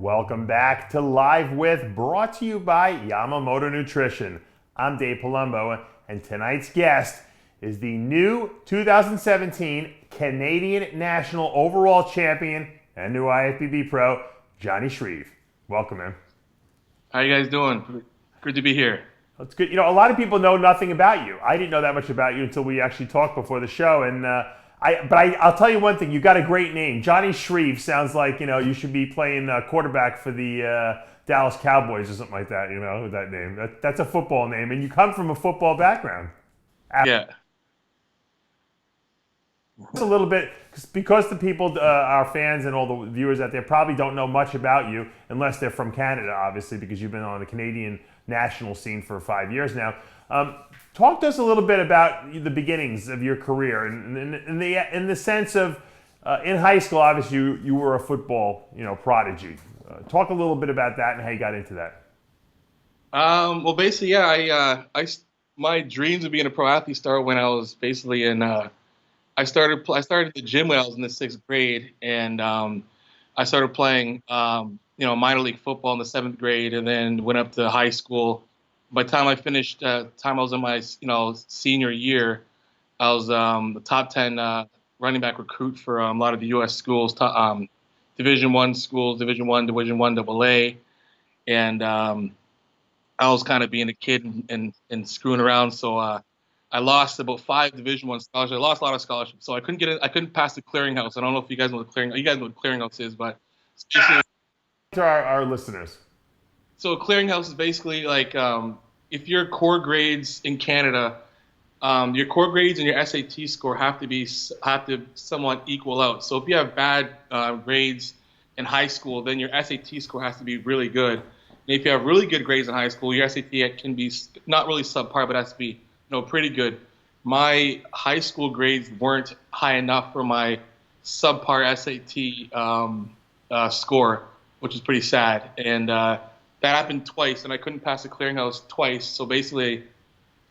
Welcome back to Live With, brought to you by Yamamoto Nutrition. I'm Dave Palumbo, and tonight's guest is the new 2017 Canadian National Overall Champion and new IFBB Pro, Jonnie Shreve. Welcome, man. How you guys doing? Good to be here. That's good. You know, a lot of people know nothing about you. I didn't know that much about you until we actually talked before the show, and I'll tell you one thing. You got a great name. Jonnie Shreve sounds like, you should be playing quarterback for the Dallas Cowboys or something like that, with that name. That's a football name, and you come from a football background. Yeah. A little bit, because the people, our fans and all the viewers out there probably don't know much about you, unless they're from Canada, obviously, because you've been on the Canadian national scene for 5 years now. Talk to us a little bit about the beginnings of your career, in the sense of in high school. Obviously, you were a football prodigy. Talk a little bit about that and how you got into that. Well, basically, yeah. My dreams of being a pro athlete started when I was basically in. I started at the gym when I was in the 6th grade, and I started playing minor league football in the 7th grade, and then went up to high school. By the time I finished, I was in my senior year, I was the top 10 running back recruit for a lot of the U.S. schools, Division I schools, Division I AA, and I was kind of being a kid and screwing around, so I lost about 5 Division I scholarships. I lost a lot of scholarships, so I couldn't get in. I couldn't pass the clearinghouse. I don't know if you guys know what clearinghouse. You guys know what clearinghouse is, but it's basically to our listeners. So a clearinghouse is basically like if your core grades in Canada, your core grades and your SAT score have to somewhat equal out. So if you have bad grades in high school, then your SAT score has to be really good. And if you have really good grades in high school, your SAT can be not really subpar, but has to be pretty good. My high school grades weren't high enough for my subpar SAT score, which is pretty sad. And that happened twice, and I couldn't pass the clearinghouse twice. So basically,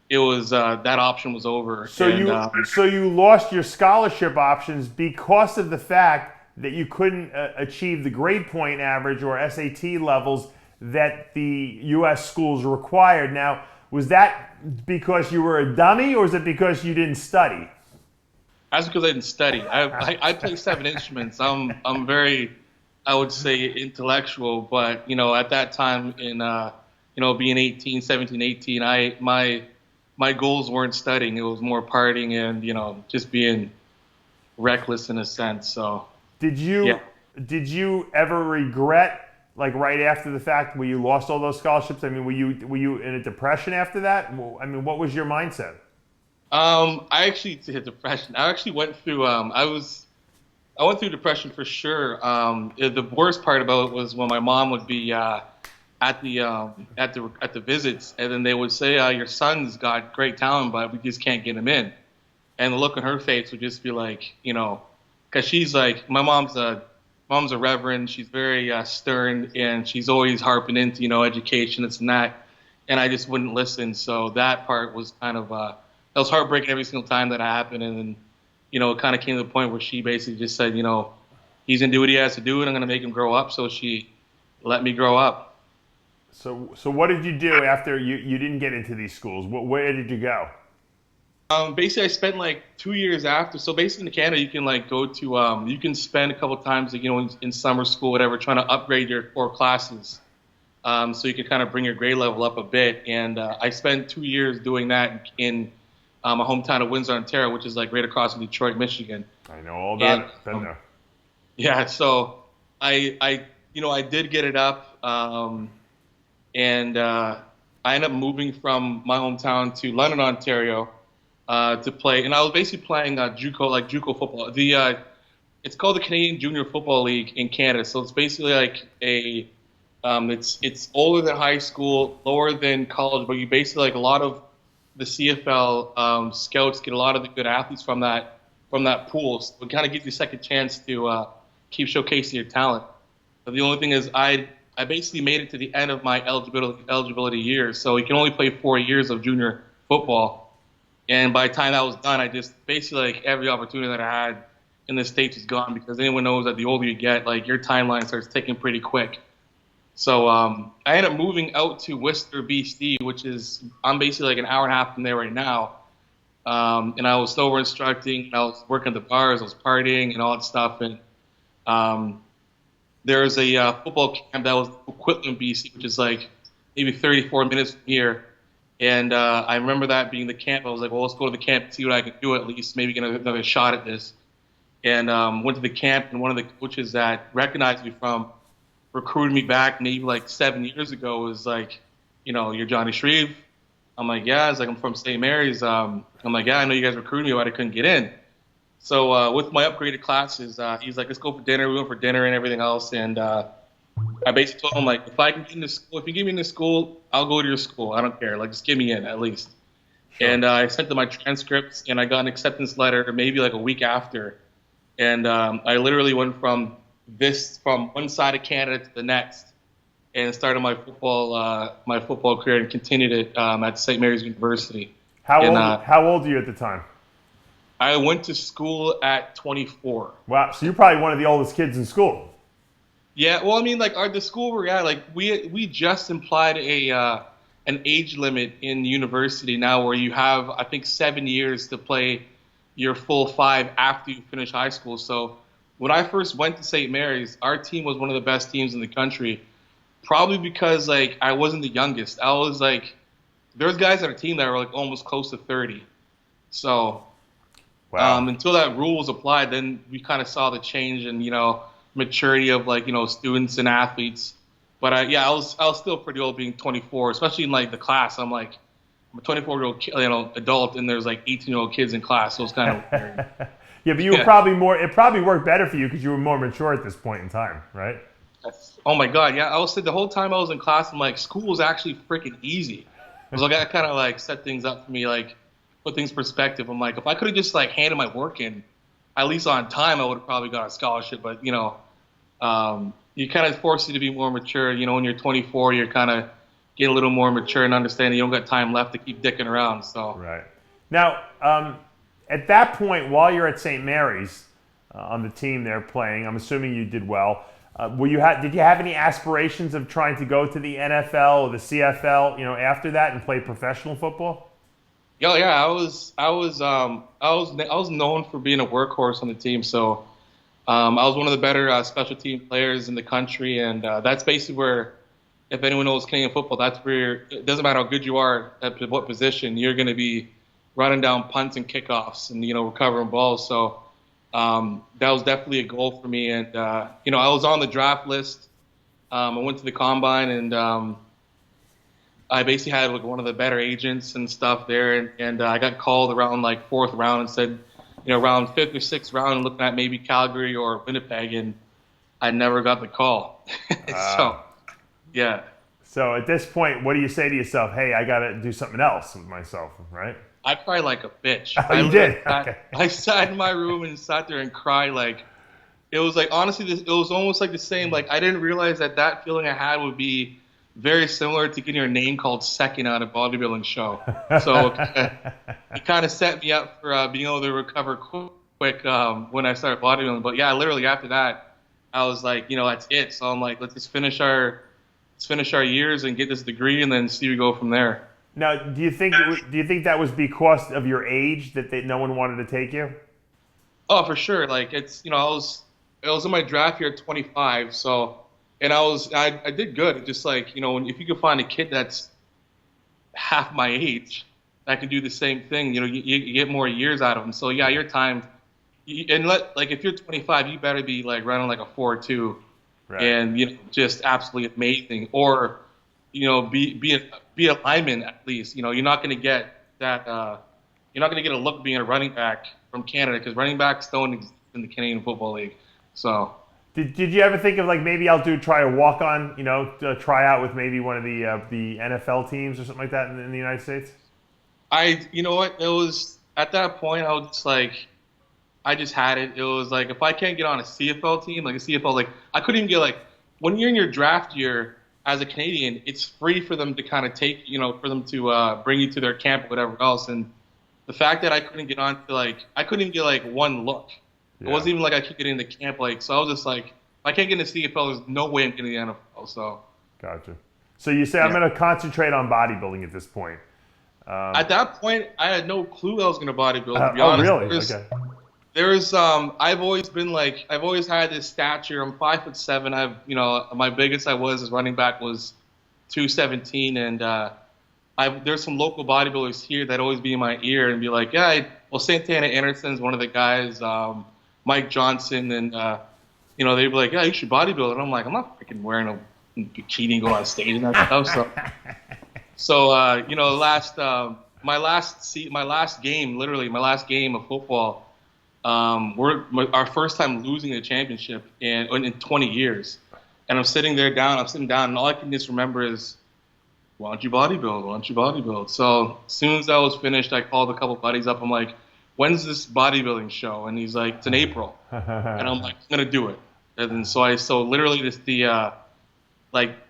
it was that option was over. So you lost your scholarship options because of the fact that you couldn't achieve the grade point average or SAT levels that the U.S. schools required. Now, was that because you were a dummy, or is it because you didn't study? That's because I didn't study. I play 7 instruments. I'm very, I would say, intellectual, but at that time in being 17, 18, my goals weren't studying. It was more partying and just being reckless in a sense. So did you ever regret, like, right after the fact where you lost all those scholarships? I mean, were you in a depression after that? I mean, what was your mindset? I actually hit depression. I actually went through I went through depression for sure. The worst part about it was when my mom would be at the visits, and then they would say, your son's got great talent, but we just can't get him in. And the look on her face would just be like, because she's like, my mom's a reverend. She's very stern, and she's always harping into education, this and that. And I just wouldn't listen. So that part was kind of that was heartbreaking every single time that happened. And then it kind of came to the point where she basically just said, he's gonna do what he has to do, and I'm gonna make him grow up. So she let me grow up. So what did you do after you didn't get into these schools? Where did you go? Basically, I spent like 2 years after. So basically, in Canada, you can go to you can spend a couple of times, in summer school, whatever, trying to upgrade your core classes, so you can kind of bring your grade level up a bit. And I spent 2 years doing that in my hometown of Windsor, Ontario, which is like right across from Detroit, Michigan. I know all about it. Been there. Yeah, so I did get it up, and I ended up moving from my hometown to London, Ontario. To play, and I was basically playing JUCO football. It's called the Canadian Junior Football League in Canada. So it's basically like it's older than high school, lower than college, but you basically, like, a lot of the CFL scouts get a lot of the good athletes from that pool. So it kind of gives you a second chance to keep showcasing your talent. But the only thing is, I basically made it to the end of my eligibility years, so you can only play 4 years of junior football. And by the time that was done, I just basically, like, every opportunity that I had in the States is gone, because anyone knows that the older you get, like, your timeline starts ticking pretty quick. So I ended up moving out to Worcester, BC, which is I'm basically like an hour and a half from there right now. And I was snowboard instructing. I was working at the bars. I was partying and all that stuff. And there was a football camp that was Quitland, BC, which is like maybe 34 minutes from here. And I remember that being the camp. I was like, well, let's go to the camp and see what I can do at least, maybe get another shot at this. And went to the camp, and one of the coaches that recognized me from recruited me back maybe like 7 years ago was like, you're Jonnie Shreve. I'm like, yeah. It's like, I'm from St. Mary's. I'm like, yeah, I know you guys recruited me, but I couldn't get in. So with my upgraded classes, he's like, let's go for dinner. We went for dinner and everything else. And I basically told him, like, if I can get into school, if you get me into school, I'll go to your school. I don't care. Like, just get me in at least. Sure. And I sent them my transcripts, and I got an acceptance letter maybe like a week after. And I literally went from one side of Canada to the next, and started my football career and continued it at St. Mary's University. How old are you at the time? I went to school at 24. Wow, so you're probably one of the oldest kids in school. Yeah, well, I mean, like the school we're at, like we just implied an age limit in university now, where you have, I think, 7 years to play your full 5 after you finish high school. So when I first went to St. Mary's, our team was one of the best teams in the country, probably because like I wasn't the youngest. I was like, there's guys on our team that were like almost close to 30. So wow. Until that rule was applied, then we kind of saw the change in, maturity of like, students and athletes. But I was still pretty old being 24, especially in like the class. I'm like, I'm a 24-year-old adult, and there's like 18-year-old kids in class, so it's kind of weird. Yeah, but you were probably it probably worked better for you because you were more mature at this point in time, right? Oh my God, yeah. I was the whole time I was in class, I'm like, school was actually freaking easy. I was like, I kind of like set things up for me, like put things in perspective. I'm like, if I could have just like handed my work in, at least on time, I would have probably got a scholarship. But you kind of force you to be more mature. When you're 24, you're kind of getting a little more mature and understanding you don't got time left to keep dicking around. So right now, at that point, while you're at St. Mary's on the team there playing, I'm assuming you did well. Did you have any aspirations of trying to go to the NFL or the CFL, after that and play professional football? Yeah. I was known for being a workhorse on the team. So I was one of the better special team players in the country, and that's basically where, if anyone knows Canadian football, that's where it doesn't matter how good you are at what position, you're going to be running down punts and kickoffs and recovering balls. So that was definitely a goal for me. And I was on the draft list. I went to the combine, and I basically had like one of the better agents and stuff there. And I got called around like 4th round and said, around 5th or 6th round, looking at maybe Calgary or Winnipeg, and I never got the call. So, yeah. So at this point, what do you say to yourself? Hey, I got to do something else with myself, right? I cried like a bitch. Oh, you did? Okay. I sat in my room and sat there and cried. Like, it was like, honestly, it was almost like the same. Like, I didn't realize that feeling I had would be very similar to getting your name called second on a bodybuilding show. So it kind of set me up for being able to recover quick when I started bodybuilding. But yeah, literally after that, I was like, that's it. So I'm like, let's just finish our years and get this degree, and then see where we go from there. Now, do you think that was because of your age that no one wanted to take you? Oh, for sure. Like it's I was in my draft year at 25, so. And I did good. It's just like, if you could find a kid that's half my age that can do the same thing, you get more years out of them. So yeah, your time, if you're 25, you better be like running like a 4.2, right, and just absolutely amazing, or be a lineman at least. You're not going to get that. You're not going to get a look being a running back from Canada, because running backs don't exist in the Canadian Football League. So. Did you ever think of like maybe I'll try a walk on, try out with maybe one of the NFL teams or something like that in the United States? You know what? It was at that point I was just like, I just had it. It was like, if I can't get on a CFL team, like a CFL, like I couldn't even get like, when you're in your draft year as a Canadian, it's free for them to kind of take, for them to bring you to their camp or whatever else. And the fact that I couldn't get on to I couldn't even get like one look. Yeah. It wasn't even like I could get into camp. So I was just like, if I can't get into CFL, there's no way I'm getting the NFL. So Gotcha. So you say, I'm going to concentrate on bodybuilding at this point. At that point, I had no clue I was going to bodybuild, to be honest. Oh, really? Okay. I've always had this stature. I'm 5'7". My biggest as running back was 217, and there's some local bodybuilders here that always be in my ear and be like, Santana Anderson's one of the guys, Mike Johnson, and they'd be like, you should bodybuild. And I'm like, I'm not freaking wearing a bikini and go on stage and that stuff. My last game of football, our first time losing a championship in 20 years, and I'm sitting down, and all I can just remember is, why don't you bodybuild? Why don't you bodybuild? So as soon as I was finished, I called a couple buddies up. I'm like, when's this bodybuilding show? And he's like, it's in April. And I'm like, I'm gonna do it. And so literally as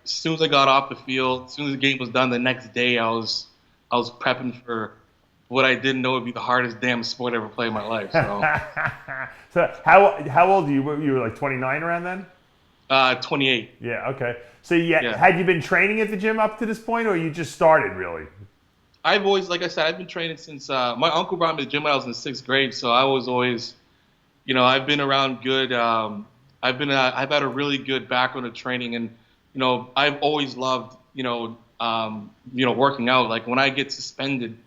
soon as I got off the field, as soon as the game was done, the next day I was prepping for what I didn't know would be the hardest damn sport I ever played in my life. So, so how old are you? You were like 29 around then? 28. Yeah. Okay. So had you been training at the gym up to this point, or you just started really? I've always, like I said, I've been training since my uncle brought me to the gym when I was in 6th grade. So I was always, I've been around good. I've had a really good background of training, and I've always loved working out. Like when I get suspended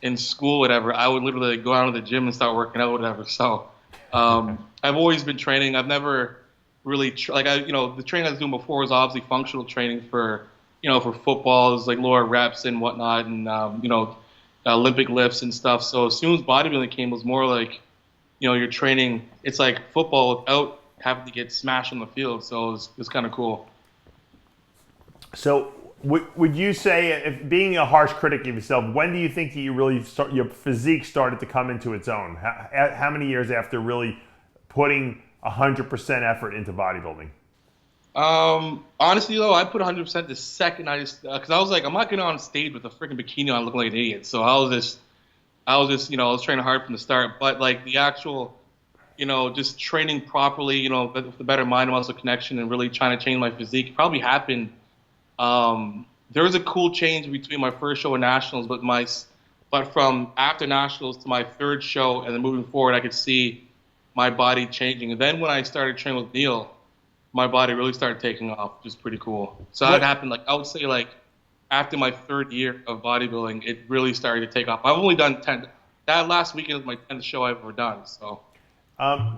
in school, whatever, I would literally go out to the gym and start working out, whatever. So I've always been training. I've never really the training I was doing before was obviously functional training for football, is like lower reps and whatnot, and Olympic lifts and stuff. So as soon as bodybuilding came, it was more like you're training. It's like football without having to get smashed on the field. So it was kind of cool. So would you say, if being a harsh critic of yourself, when do you think that your physique started to come into its own? How many years after really putting 100% effort into bodybuilding? Honestly though, I put 100% the second because I was like, I'm not getting on stage with a freaking bikini on looking like an idiot. So I was training hard from the start. But like the actual, just training properly, with the better mind muscle connection and really trying to change my physique probably happened. There was a cool change between my first show and nationals, but from after nationals to my third show and then moving forward, I could see my body changing. And then when I started training with Neil, my body really started taking off, which is pretty cool. So that happened, I would say, after my third year of bodybuilding, it really started to take off. I've only done 10. That last weekend was my 10th show I've ever done. So.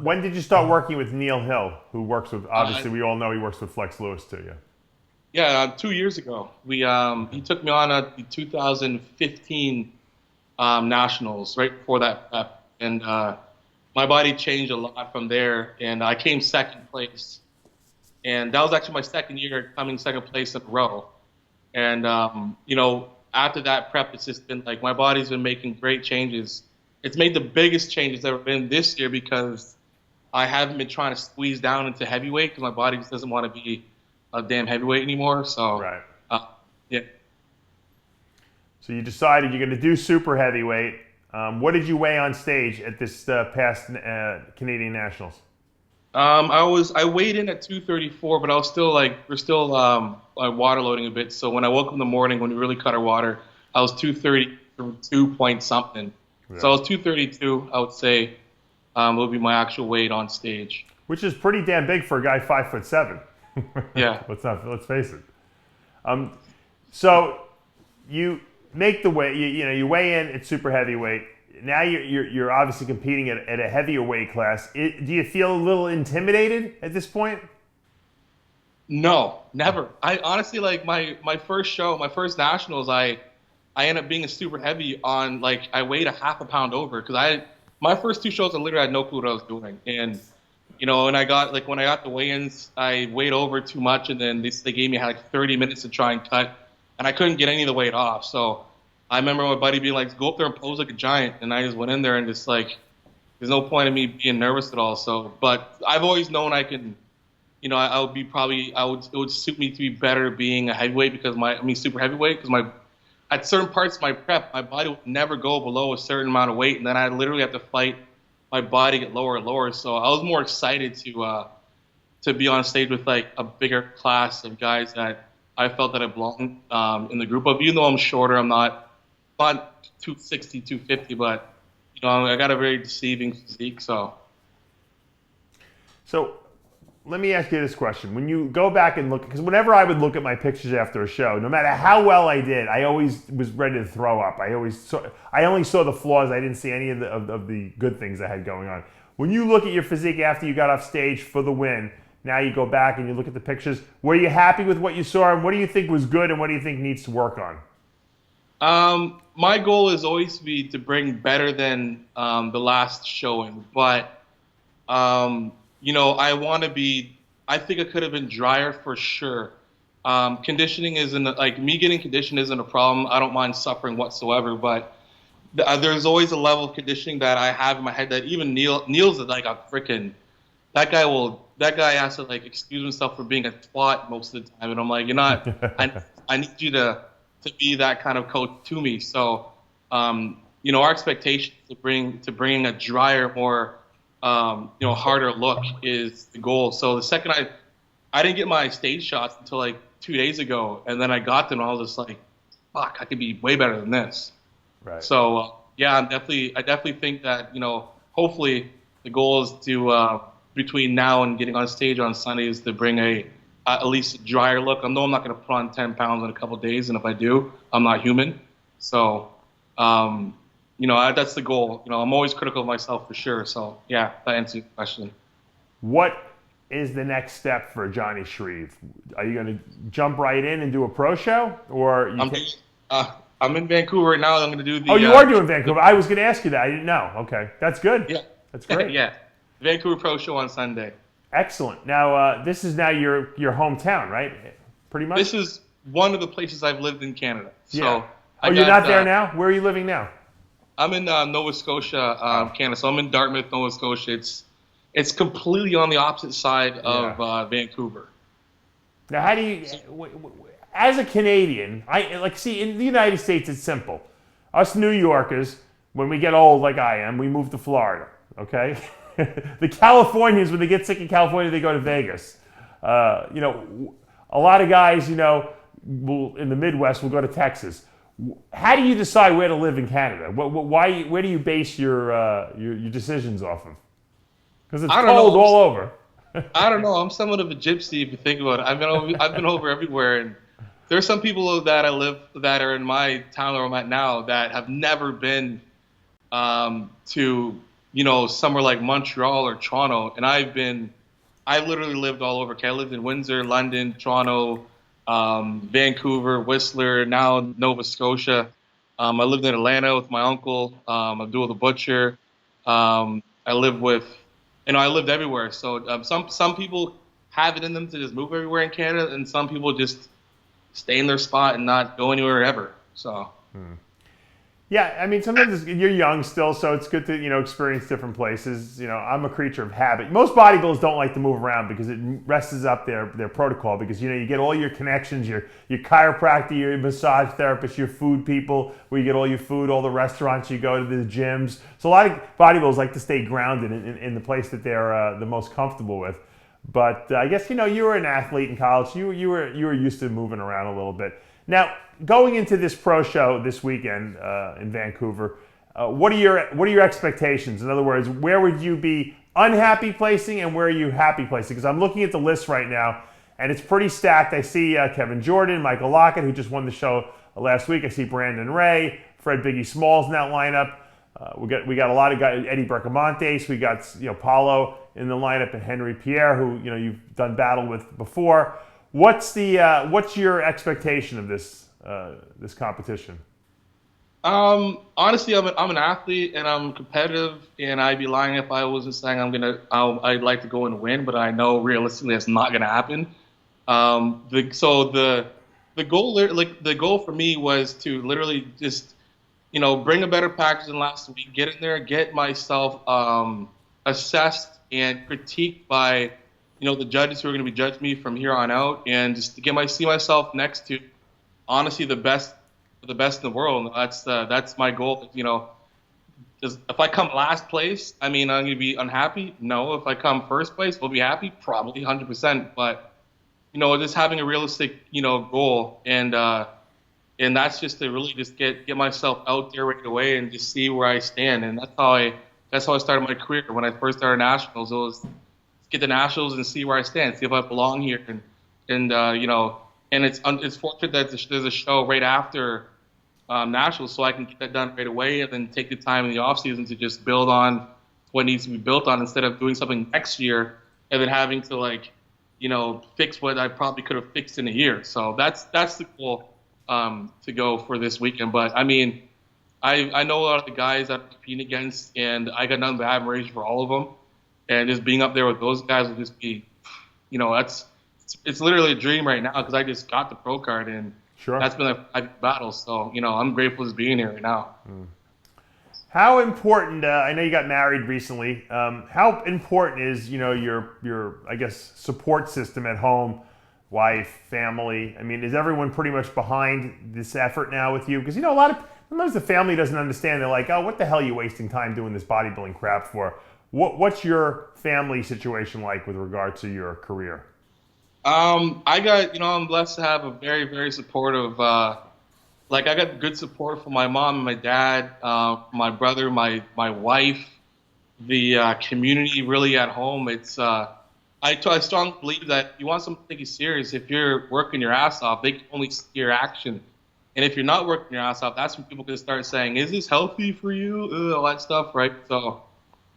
When did you start working with Neil Hill, who works with, obviously we all know he works with Flex Lewis too, yeah? Yeah, 2 years ago. He took me on the 2015 nationals, right before that prep. And my body changed a lot from there, and I came second place. And that was actually my second year coming second place in a row. And, after that prep, it's just been my body's been making great changes. It's made the biggest changes ever been this year because I haven't been trying to squeeze down into heavyweight because my body just doesn't want to be a damn heavyweight anymore. So, right. Yeah. So you decided you're going to do super heavyweight. What did you weigh on stage at this past Canadian Nationals? I weighed in at 234, but I was still we're still water loading a bit. So when I woke up in the morning, when we really cut our water, I was 232 point something. Yeah. So I was 232, I would say, would be my actual weight on stage. Which is pretty damn big for a guy 5'7". Yeah. Let's face it. So you make the weight, you weigh in at super heavyweight. Now you're obviously competing at a heavier weight class. Do you feel a little intimidated at this point? No, never. I honestly, my first show, my first nationals, I ended up being a super heavy on, I weighed a half a pound over because my first 2 shows I literally had no clue what I was doing. And, and I got, when I got the weigh-ins, I weighed over too much, and then they gave me 30 minutes to try and cut, and I couldn't get any of the weight off. So I remember my buddy being like, go up there and pose like a giant. And I just went in there and just there's no point in me being nervous at all. So, but I've always known I can, it would suit me to be better being a heavyweight super heavyweight because at certain parts of my prep, my body would never go below a certain amount of weight. And then I literally have to fight my body get lower and lower. So I was more excited to be on stage with a bigger class of guys that I felt that I belonged in the group of. Even though I'm shorter, I'm not 260, 250, but I got a very deceiving physique. So let me ask you this question. When you go back and look, because whenever I would look at my pictures after a show, no matter how well I did, I always was ready to throw up. I only saw the flaws. I didn't see any of the good things I had going on. When you look at your physique after you got off stage for the win, now you go back and you look at the pictures, were you happy with what you saw, and what do you think was good and what do you think needs to work on? My goal is always to bring better than the last showing, but I want to be. I think I could have been drier for sure. Conditioning isn't like me getting conditioned isn't a problem. I don't mind suffering whatsoever, but there's always a level of conditioning that I have in my head that even Neil's like a freaking that guy has to like excuse himself for being a twat most of the time, and I'm like, you're not. I need you to be that kind of coach to me. So, our expectation to bring a drier, more harder look is the goal. So the second I didn't get my stage shots until like 2 days ago, and then I got them, and I was just like, fuck, I could be way better than this. Right. So I definitely think that hopefully the goal is to between now and getting on stage on Sunday is to bring at least a drier look. I know I'm not going to put on 10 pounds in a couple of days, and if I do, I'm not human. So that's the goal. I'm always critical of myself for sure. So yeah, that answers your question. What is the next step for Jonnie Shreve? Are you going to jump right in and do a pro show, or I'm in Vancouver right now. I'm going to do the. Oh, you are doing Vancouver. I was going to ask you that. I didn't know. Okay, that's good. Yeah, that's great. Yeah, Vancouver Pro show on Sunday. Excellent. Now, this is now your hometown, right? Pretty much. This is one of the places I've lived in Canada. So yeah. You're not there now? Where are you living now? I'm in Nova Scotia, Canada. So I'm in Dartmouth, Nova Scotia. It's completely on the opposite side of Vancouver. Now, how do you, as a Canadian, in the United States, it's simple. Us New Yorkers, when we get old like I am, we move to Florida, okay? The Californians, when they get sick in California, they go to Vegas. A lot of guys, in the Midwest will go to Texas. How do you decide where to live in Canada? Where do you base your decisions off of? Because it's cold all over. I don't know. I'm somewhat of a gypsy if you think about it. I've been over everywhere, and there's some people that are in my town where I'm at now that have never been to somewhere like Montreal or Toronto, and I've literally lived all over. Okay, I lived in Windsor, London, Toronto, Vancouver, Whistler, now Nova Scotia. I lived in Atlanta with my uncle, Abdul the Butcher. I lived everywhere. So some people have it in them to just move everywhere in Canada, and some people just stay in their spot and not go anywhere ever. So. Yeah, I mean, sometimes you're young still, so it's good to, experience different places. I'm a creature of habit. Most bodybuilders don't like to move around because it messes up their protocol because, you get all your connections, your chiropractor, your massage therapist, your food people, where you get all your food, all the restaurants you go to, the gyms. So a lot of bodybuilders like to stay grounded in the place that they're the most comfortable with. But I guess, you were an athlete in college. You were used to moving around a little bit. Now, going into this pro show this weekend in Vancouver, what are your expectations? In other words, where would you be unhappy placing and where are you happy placing? Because I'm looking at the list right now, and it's pretty stacked. I see Kevin Jordan, Michael Lockett, who just won the show last week. I see Brandon Ray, Fred Biggie Smalls in that lineup. We got a lot of guys, Eddie Bergamontes. We got Paulo in the lineup, and Henry Pierre, who you've done battle with before. What's your expectation of this competition? Honestly, I'm an athlete and I'm competitive, and I'd be lying if I wasn't saying I'd like to go and win, but I know realistically that's not gonna happen. The goal for me was to literally just bring a better package than last week, get in there, get myself assessed and critiqued by the judges who are going to be judging me from here on out, and just to see myself next to, honestly, the best in the world. That's my goal. Just if I come last place, I'm going to be unhappy. No, if I come first place, we'll be happy, probably 100%. But just having a realistic, goal, and that's just to really just get myself out there right away and just see where I stand. And that's how I started my career. When I first started nationals, it was get the nationals and see where I stand, see if I belong here, and it's fortunate that there's a show right after nationals, so I can get that done right away, and then take the time in the off season to just build on what needs to be built on, instead of doing something next year and then having to fix what I probably could have fixed in a year. So that's the goal to go for this weekend. But I mean, I know a lot of the guys that I'm competing against, and I got nothing but admiration for all of them. And just being up there with those guys will just be, it's literally a dream right now, because I just got the pro card, and Sure. that's been a 5 battles. So, I'm grateful to being here right now. How important? I know you got married recently. How important is your I guess support system at home, wife, family? I mean, is everyone pretty much behind this effort now with you? Because sometimes the family doesn't understand. They're like, oh, what the hell are you wasting time doing this bodybuilding crap for? What's your family situation like with regard to your career? I'm blessed to have a very, very supportive, I got good support from my mom and my dad, my brother, my wife, the community really at home. It's, I strongly believe that you want someone to take you serious. If you're working your ass off, they can only see your action. And if you're not working your ass off, that's when people can start saying, is this healthy for you? Ugh, all that stuff, right? So,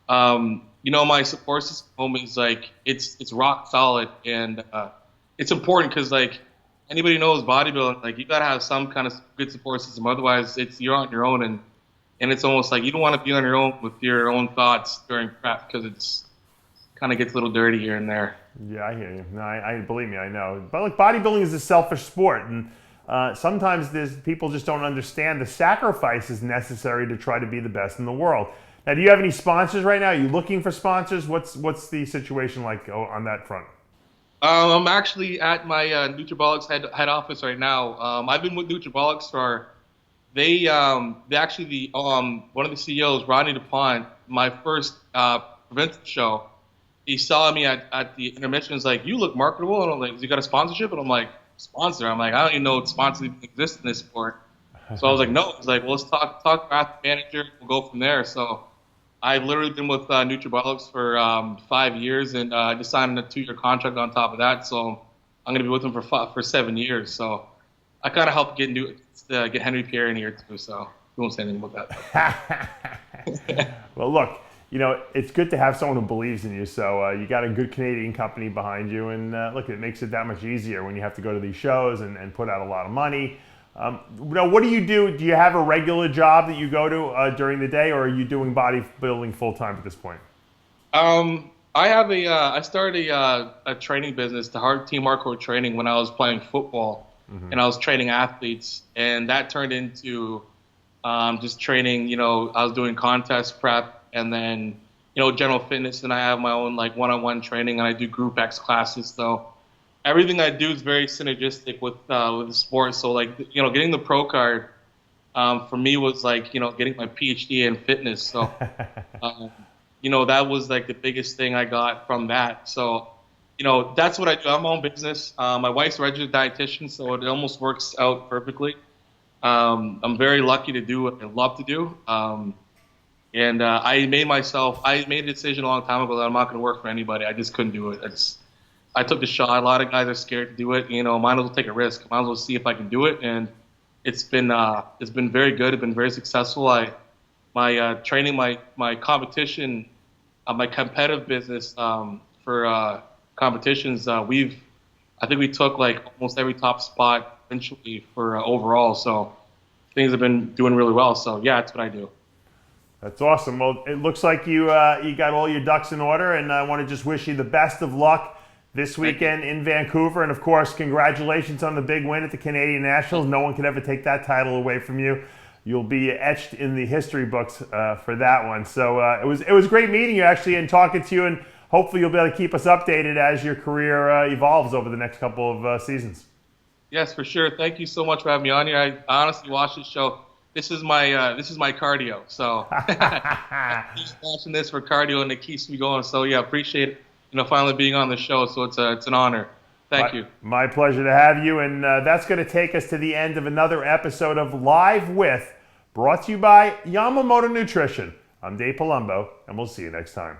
my support system at home is it's rock solid, and it's important, because anybody knows bodybuilding, you gotta have some kind of good support system. Otherwise, you're on your own, and it's almost like you don't want to be on your own with your own thoughts during prep, because it's kind of gets a little dirty here and there. Yeah, I hear you. No, I believe me, I know. But bodybuilding is a selfish sport, and sometimes people just don't understand the sacrifices necessary to try to be the best in the world. Now, do you have any sponsors right now? Are you looking for sponsors? What's the situation like on that front? I'm actually at my Nutribolics head office right now. I've been with Nutribolics for they actually one of the CEOs, Rodney DuPont, my first prevention show. He saw me at the intermission. He's like, "You look marketable," and I'm like, "You got a sponsorship?" And I'm like, "Sponsor?" I'm like, "I don't even know what sponsors exist in this sport." So I was like, "No." He's like, "Well, let's talk about the manager. We'll go from there." So I've literally been with Nutribolics for 5 years, and I just signed a 2-year contract on top of that. So I'm going to be with them for 7 years. So I kind of helped get Henry Pierre in here too. So we won't say anything about that. Well, look, it's good to have someone who believes in you. So you got a good Canadian company behind you, and look, it makes it that much easier when you have to go to these shows and put out a lot of money. Now, what do you do? Do you have a regular job that you go to during the day, or are you doing bodybuilding full time at this point? I started a training business, the Team Hardcore Training, when I was playing football, and I was training athletes, and that turned into just training. I was doing contest prep, and then general fitness, and I have my own one-on-one training, and I do group X classes. So everything I do is very synergistic with the sport. So getting the pro card for me was getting my PhD in fitness. So that was the biggest thing I got from that. So that's what I do. I'm my own business. My wife's a registered dietitian, so it almost works out perfectly. I'm very lucky to do what I love to do. And I made a decision a long time ago that I'm not going to work for anybody. I just couldn't do it. I took the shot. A lot of guys are scared to do it. Might as well take a risk. Might as well see if I can do it. And it's been very good. It's been very successful. My training, my competition, my competitive business for competitions. I think we took almost every top spot eventually for overall. So things have been doing really well. So yeah, that's what I do. That's awesome. Well, it looks like you got all your ducks in order, and I want to just wish you the best of luck this weekend in Vancouver. And of course, congratulations on the big win at the Canadian Nationals. No one could ever take that title away from you. You'll be etched in the history books for that one. So it was great meeting you actually and talking to you, and hopefully you'll be able to keep us updated as your career evolves over the next couple of seasons. Yes, for sure. Thank you so much for having me on here. I honestly watched this show. This is my cardio. So just watching this for cardio, and it keeps me going. So yeah, appreciate finally being on the show. So it's an honor. Thank you. My pleasure to have you. And that's going to take us to the end of another episode of Live With, brought to you by Yamamoto Nutrition. I'm Dave Palumbo, and we'll see you next time.